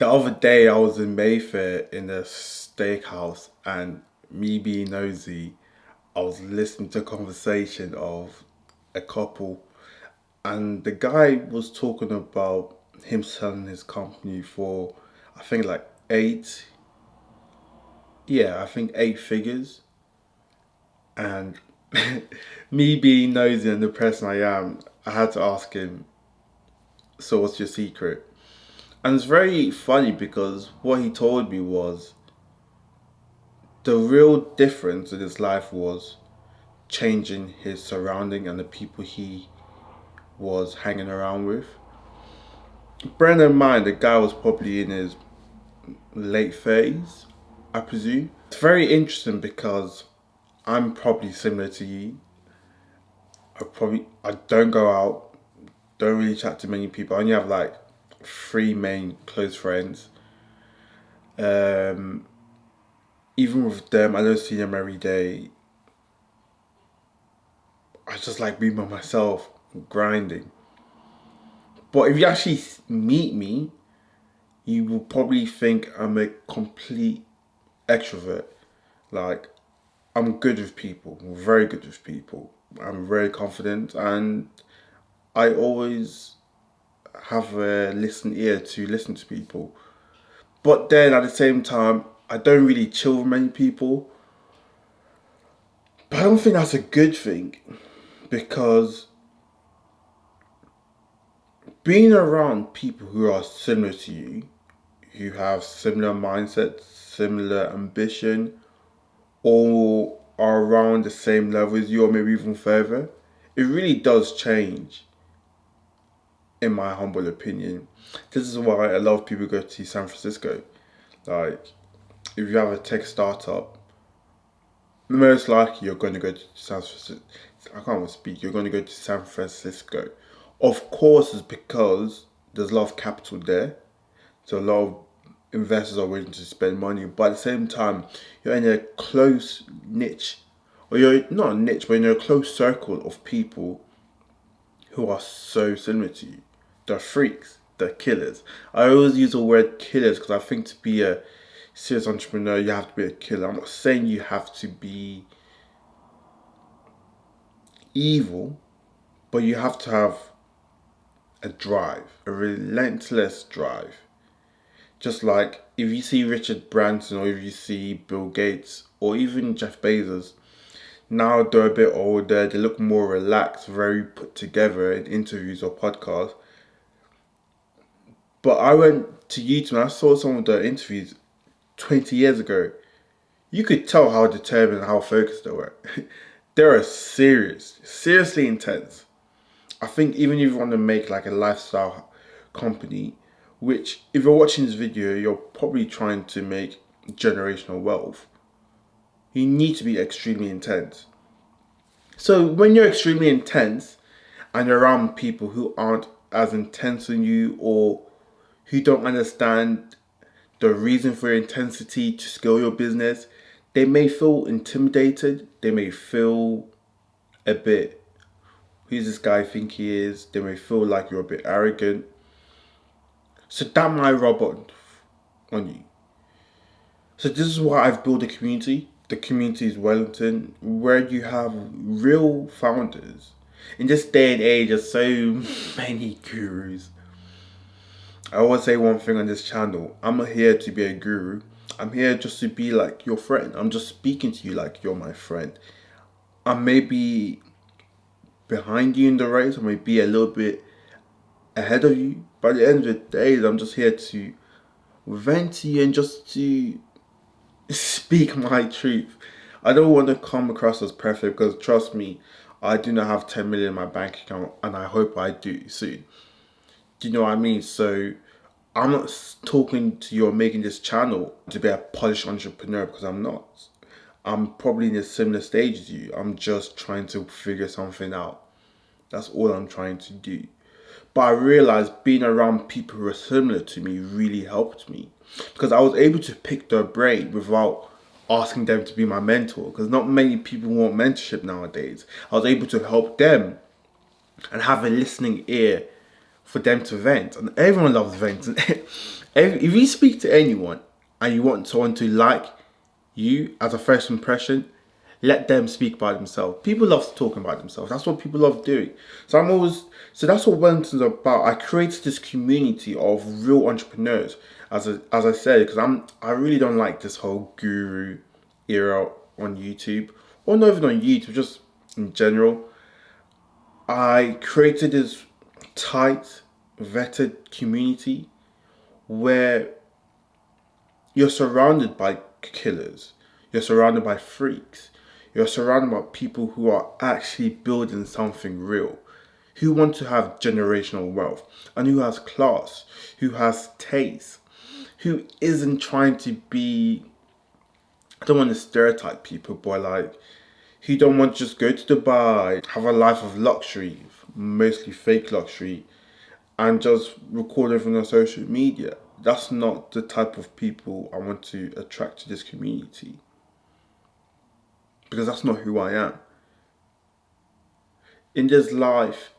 The other day I was in Mayfair in a steakhouse, and me being nosy, I was listening to a conversation of a couple, and the guy was talking about him selling his company for, I think like eight, yeah, I think 8 figures. And me being nosy and the person I am, I had to ask him, so what's your secret? And it's very funny because what he told me was the real difference in his life was changing his surrounding and the people he was hanging around with. Bearing in mind, the guy was probably in his late 30s, I presume. It's very interesting because I'm probably similar to you. I don't go out, don't really chat to many people. I only have like three main close friends. Um, Even with them, I don't see them every day. I just like being by myself, grinding. But if you actually meet me, you will probably think I'm a complete extrovert. Like, I'm good with people, very good with people. I'm very confident, and I always have a listen ear to listen to people. But then at the same time, I don't really chill with many people. But I don't think that's a good thing because being around people who are similar to you, who have similar mindsets, similar ambition, or are around the same level as you, or maybe even further, it really does change, in my humble opinion. This is why a lot of people go to San Francisco. Like, if you have a tech startup, most likely you're going to go to San Francisco. I can't even speak. You're going to go to San Francisco. Of course, it's because there's a lot of capital there. So a lot of investors are willing to spend money. But at the same time, you're in a close niche, or you're not a niche, but in a close circle of people who are so similar to you. They're freaks. They're killers. I always use the word killers because I think to be a serious entrepreneur, you have to be a killer. I'm not saying you have to be evil, but you have to have a drive, a relentless drive. Just like if you see Richard Branson or if you see Bill Gates or even Jeff Bezos, now they're a bit older, they look more relaxed, very put together in interviews or podcasts. But I went to YouTube and I saw some of the interviews 20 years ago. You could tell how determined and how focused they were. They are serious, seriously intense. I think even if you want to make like a lifestyle company, which if you're watching this video, you're probably trying to make generational wealth, you need to be extremely intense. So when you're extremely intense and you're around people who aren't as intense as you or who don't understand the reason for your intensity to scale your business, they may feel intimidated. They may feel a bit, who's this guy think he is? They may feel like you're a bit arrogant. So that might rub on you. So this is why I've built a community. The community is Wellington, where you have real founders. In this day and age, there's so many gurus. I always say one thing on this channel. I'm not here to be a guru. I'm here just to be like your friend. I'm just speaking to you like you're my friend. I may be behind you in the race. I may be a little bit ahead of you. But at the end of the day, I'm just here to vent to you and just to speak my truth. I don't want to come across as perfect because trust me, I do not have 10 million in my bank account and I hope I do soon. Do you know what I mean? So I'm not talking to you or making this channel to be a polished entrepreneur because I'm not. I'm probably in a similar stage as you. I'm just trying to figure something out. That's all I'm trying to do. But I realized being around people who are similar to me really helped me because I was able to pick their brain without asking them to be my mentor because not many people want mentorship nowadays. I was able to help them and have a listening ear for them to vent. And everyone loves venting. If you speak to anyone and you want someone to like you as a first impression, let them speak by themselves. People love talking about themselves. That's what people love doing. So that's what Wellington's about. I created this community of real entrepreneurs, as I said, because I really don't like this whole guru era on YouTube, or not even on YouTube, just in general. I created this tight, vetted community where you're surrounded by killers, you're surrounded by freaks, you're surrounded by people who are actually building something real, who want to have generational wealth, and who has class, who has taste, who isn't trying to be, I don't want to stereotype people, but like, who don't want to just go to Dubai, have a life of luxury, mostly fake luxury, and just record everything on social media. That's not the type of people I want to attract to this community. Because that's not who I am. In this life,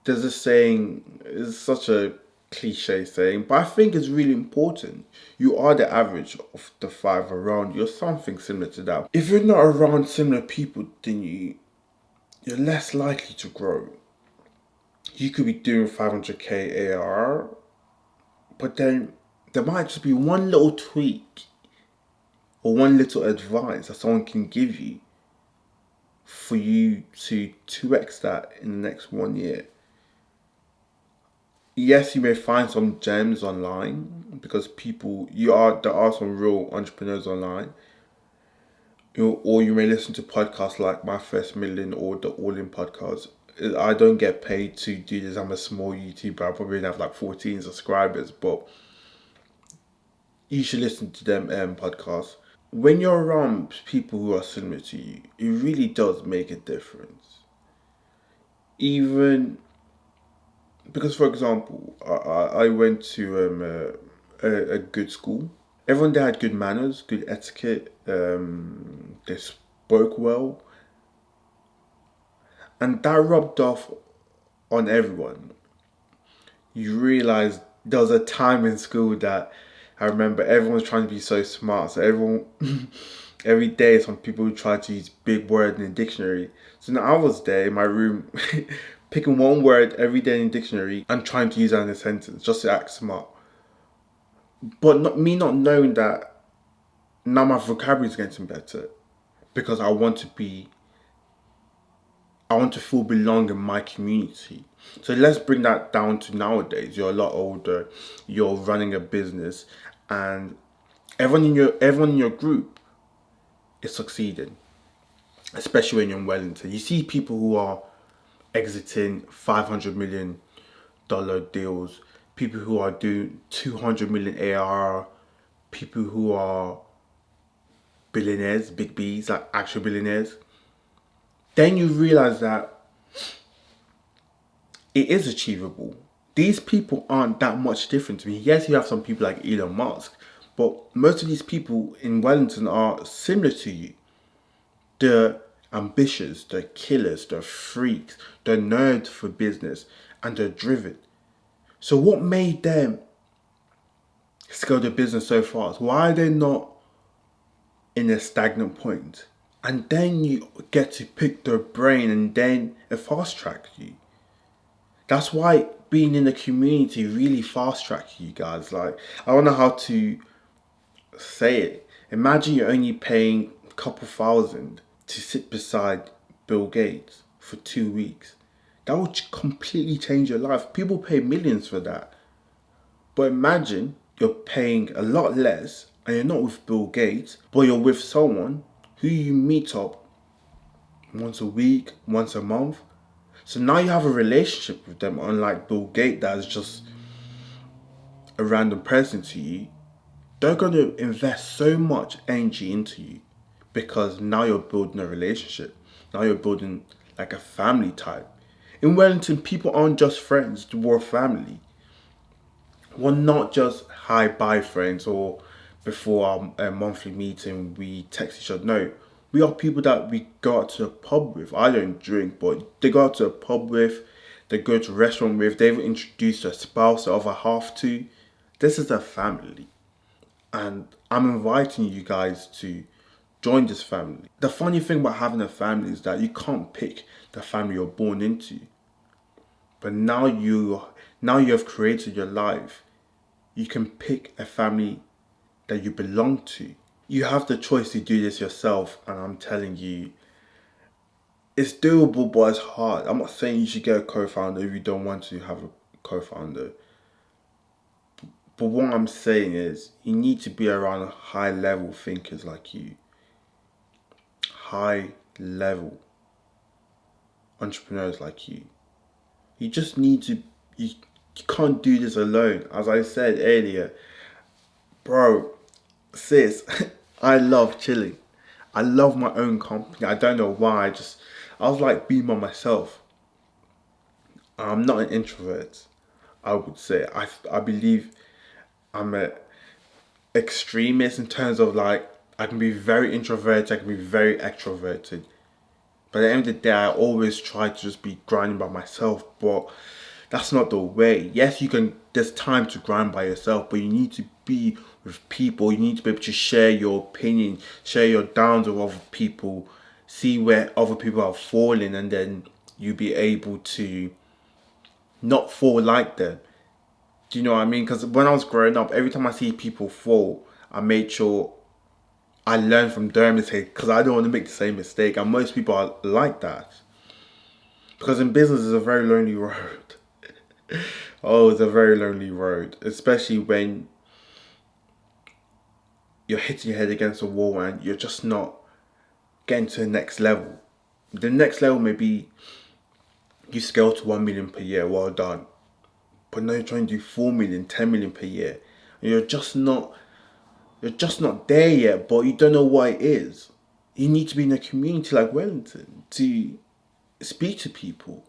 there's a saying, it's such a cliche saying, but I think it's really important. You are the average of the five around you, or something similar to that. If you're not around similar people, then you're less likely to grow. You could be doing 500k ARR, but then there might just be one little tweak or one little advice that someone can give you for you to 2x that in the next 1 year. Yes, you may find some gems online because there are some real entrepreneurs online. Or you may listen to podcasts like My First Million or the All In podcast. I don't get paid to do this. I'm a small YouTuber. I probably only have like 14 subscribers, but you should listen to them podcasts. When you're around people who are similar to you, it really does make a difference. Even because, for example, I went to a good school. Everyone there had good manners, good etiquette. They spoke well, and that rubbed off on everyone. You realize there was a time in school that I remember everyone was trying to be so smart. So everyone, every day, some people would try to use big words in the dictionary. So now I was there in my room, picking one word every day in the dictionary and trying to use that in a sentence just to act smart. But not knowing that now my vocabulary is getting better because I want to feel belong in my community. So let's bring that down to nowadays. You're a lot older, you're running a business, and everyone in your group is succeeding. Especially when you're in Wellington. You see people who are exiting $500 million deals, people who are doing 200 million ARR, people who are billionaires, big B's, like actual billionaires. Then you realize that it is achievable. These people aren't that much different to me. Yes, you have some people like Elon Musk, but most of these people in Wellington are similar to you. They're ambitious, they're killers, they're freaks, they're nerds for business, and they're driven. So what made them scale their business so fast? Why are they not in a stagnant point? And then you get to pick their brain and then it fast track you. That's why being in the community really fast tracks you guys. Like, I don't know how to say it. Imagine you're only paying a couple thousand to sit beside Bill Gates for 2 weeks. That would completely change your life. People pay millions for that. But imagine you're paying a lot less and you're not with Bill Gates, but you're with someone who you meet up once a week, once a month. So now you have a relationship with them, unlike Bill Gates that is just a random person to you. They're going to invest so much energy into you because now you're building a relationship. Now you're building like a family type. In Wellington, people aren't just friends, we're family. We're not just hi bye friends or before our monthly meeting we text each other. No, we are people that we go out to a pub with. I don't drink, but they go out to a pub with. they go to a restaurant with, they've introduced a spouse or other half to. This is a family. And I'm inviting you guys to join this family. The funny thing about having a family is that you can't pick the family you're born into. But now you have created your life. You can pick a family that you belong to. You have the choice to do this yourself, and I'm telling you, it's doable, but it's hard. I'm not saying you should get a co-founder if you don't want to have a co-founder. But what I'm saying is, you need to be around high level thinkers like you. High level entrepreneurs like you. You just need to, you can't do this alone. As I said earlier, bro, sis, I love chilling. I love my own company. I don't know why. I was like being by myself. I'm not an introvert, I would say. I believe I'm an extremist in terms of like, I can be very introverted, I can be very extroverted. But at the end of the day, I always try to just be grinding by myself. But that's not the way. Yes, there's time to grind by yourself, but you need to be with people. You need to be able to share your opinion, share your downs with other people, see where other people are falling, and then you be able to not fall like them. Do you know what I mean? Because when I was growing up, every time I see people fall, I made sure I learn from their mistake, because I don't want to make the same mistake. And most people are like that. Because in business, it's a very lonely road. Oh, it's a very lonely road. Especially when you're hitting your head against a wall and you're just not getting to the next level. The next level may be you scale to 1 million per year, well done. But now you're trying to do 4 million, 10 million per year. And you're just not there yet, but you don't know what it is. You need to be in a community like Wellington to speak to people.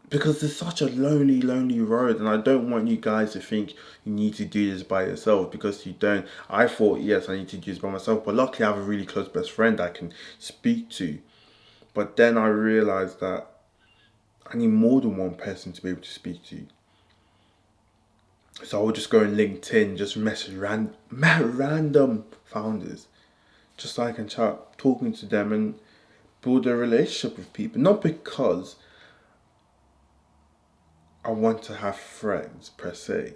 Because it's such a lonely, lonely road, and I don't want you guys to think you need to do this by yourself, because you don't. I thought, yes, I need to do this by myself, but luckily I have a really close best friend I can speak to. But then I realized that I need more than one person to be able to speak to. So I would just go on LinkedIn, just message random founders, just so I can start talking to them and build a relationship with people. Not because I want to have friends per se,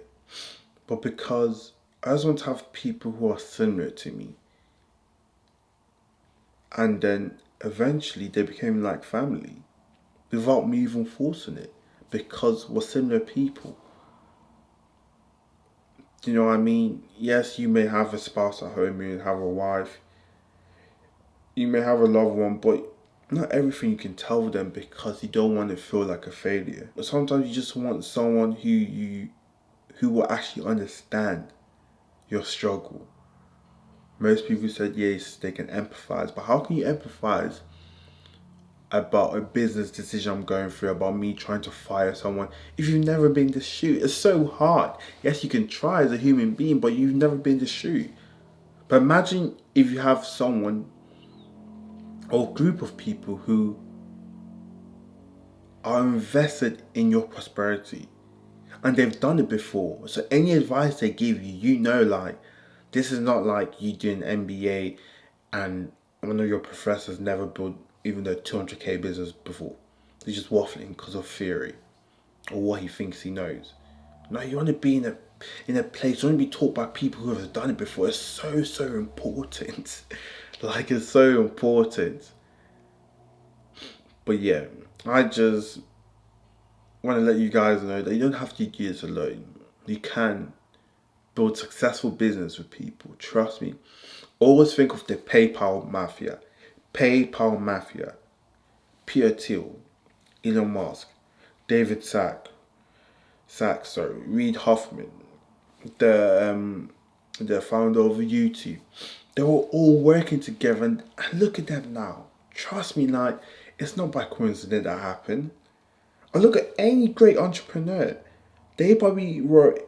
but because I just want to have people who are similar to me. And then eventually they became like family without me even forcing it, because we're similar people. Do you know what I mean? Yes, you may have a spouse at home, you may have a wife, you may have a loved one, but not everything you can tell them, because you don't want to feel like a failure. But sometimes you just want someone who will actually understand your struggle. Most people said yes, they can empathize, but how can you empathize about a business decision I'm going through, about me trying to fire someone, if you've never been in the shoe? It's so hard. Yes, you can try as a human being, but you've never been in the shoe. But imagine if you have someone or a group of people who are invested in your prosperity, and they've done it before. So any advice they give you, you know, like, this is not like you do an MBA and one of your professors never built even a 200k business before. He's just waffling because of theory or what he thinks he knows. No, you want to be in a place, you want to be taught by people who have done it before. It's so important. Like, it's so important. But yeah, I just want to let you guys know that you don't have to do this alone. You can build successful business with people. Trust me. Always think of the PayPal mafia. PayPal mafia. Peter Thiel, Elon Musk, David Sachs, Reid Hoffman, the founder of YouTube. They were all working together, and look at them now. Trust me, like, it's not by coincidence that happened. And look at any great entrepreneur. They probably were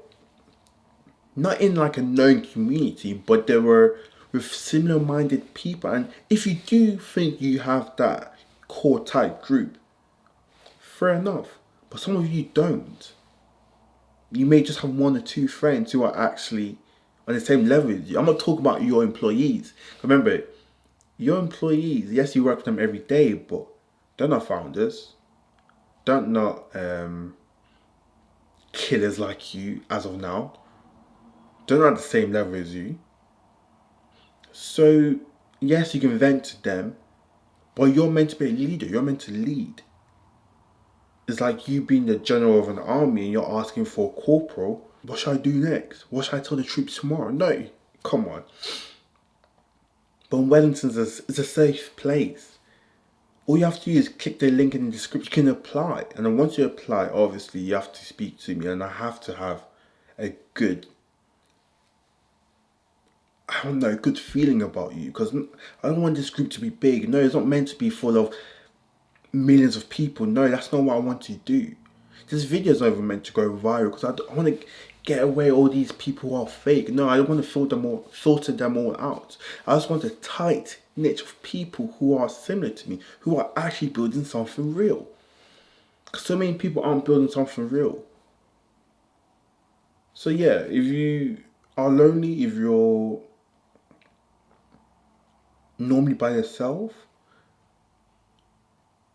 not in like a known community, but they were with similar minded people. And if you do think you have that core type group, fair enough. But some of you don't. You may just have one or two friends who are actually on the same level as you. I'm not talking about your employees. Remember, your employees, yes, you work with them every day, but they're not founders. They're not killers like you as of now. They're not at the same level as you. So, yes, you can vent to them, but you're meant to be a leader. You're meant to lead. It's like you being the general of an army and you're asking for a corporal. What should I do next? What should I tell the troops tomorrow? No, come on. But Wellington's is a safe place. All you have to do is click the link in the description. You can apply. And then once you apply, obviously, you have to speak to me. And I have to have a good, I don't know, good feeling about you. Because I don't want this group to be big. No, it's not meant to be full of millions of people. No, that's not what I want to do. This video is not even meant to go viral because I want to get away all these people who are fake. No, I don't want to filter them all out. I just want a tight niche of people who are similar to me, who are actually building something real. Because so many people aren't building something real. So yeah, if you are lonely, if you're normally by yourself,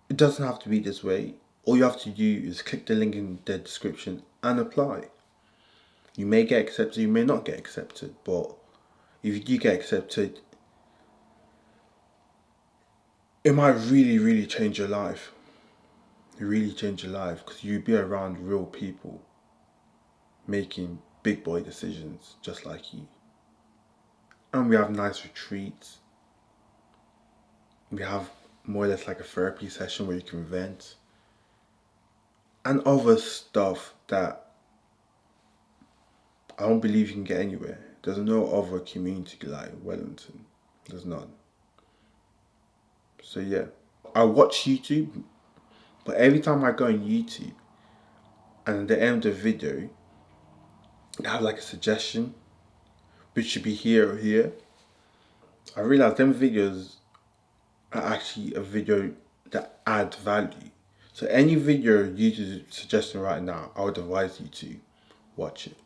it doesn't have to be this way. All you have to do is click the link in the description and apply. You may get accepted, you may not get accepted, but if you do get accepted, it might really, really change your life. It really change your life because you'll be around real people making big boy decisions just like you. And we have nice retreats. We have more or less like a therapy session where you can vent. And other stuff that I don't believe you can get anywhere. There's no other community like Wellington. There's none. So yeah, I watch YouTube, but every time I go on YouTube and at the end of the video, I have like a suggestion, which should be here or here. I realize them videos are actually a video that add value. So any video YouTube is suggesting right now, I would advise you to watch it.